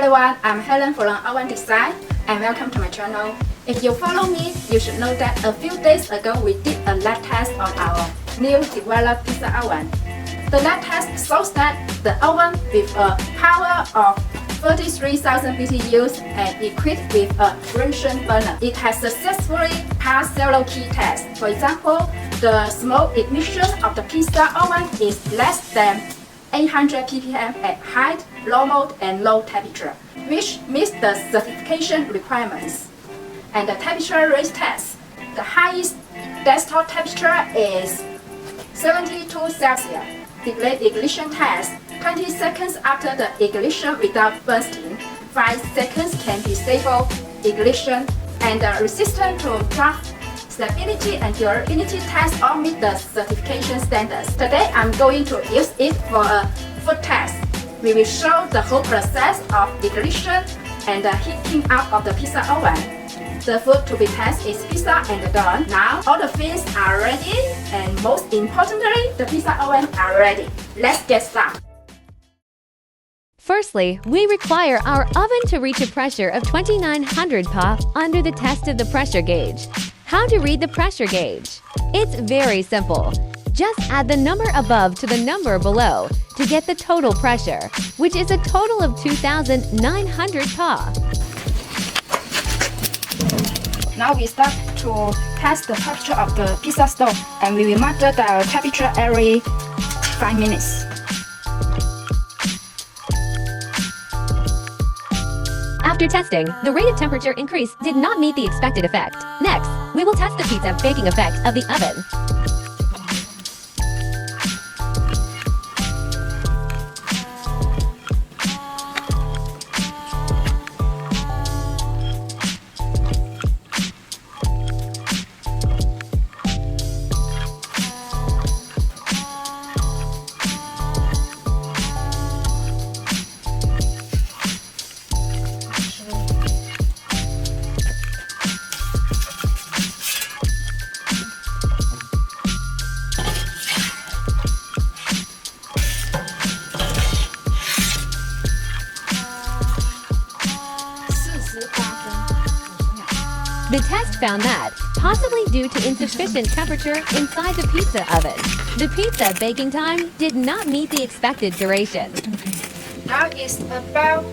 everyone, I'm Helen from Oven Design and welcome to my channel. If you follow me, you should know that a few days ago we did a lab test on our new developed pizza oven. The lab test shows that the oven with a power of 33,000 BTUs and equipped with a Bunsen burner. It has successfully passed several key tests. For example, the smoke emission of the pizza oven is less than 800 ppm at high, normal, and low temperature, which meets the certification requirements. And the temperature range test, the highest desktop temperature is 72 Celsius. Delayed ignition test, 20 seconds after the ignition without bursting, 5 seconds can be stable ignition, and the resistance to draft, stability and durability test all meet the certification standards. Today I'm going to use it for a food test. We will show the whole process of ignition and the heating up of the pizza oven. The food to be tested is pizza and dough. Now all the fins are ready and most importantly, the pizza oven are ready. Let's get started. Firstly, we require our oven to reach a pressure of 2900 Pa under the test of the pressure gauge. How to read the pressure gauge? It's very simple. Just add the number above to the number below to get the total pressure, which is a total of 2900 Pa. Now we start to test the temperature of the pizza stove and we will measure the temperature every 5 minutes. After testing, the rate of temperature increase did not meet the expected effect. Next, we will test the pizza baking effect of the oven. The test found that, possibly due to insufficient temperature inside the pizza oven, the pizza baking time did not meet the expected duration. Now it's about,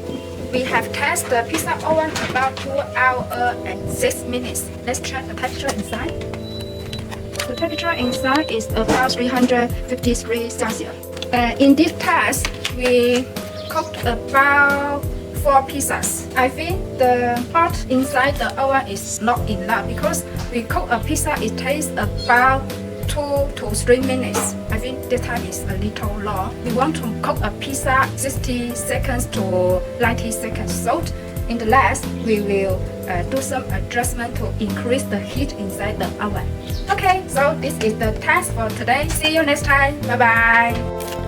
we have tested the pizza oven about 2 hours and 6 minutes. Let's check the temperature inside. The temperature inside is about 353 Celsius. In this test, we cooked about 4 pizzas. I think the hot inside the oven is not enough because we cook a pizza, it takes about 2 to 3 minutes. I think this time is a little long. We want to cook a pizza 60 seconds to 90 seconds. So in the last, we will do some adjustment to increase the heat inside the oven. Okay, so this is the test for today. See you next time. Bye bye.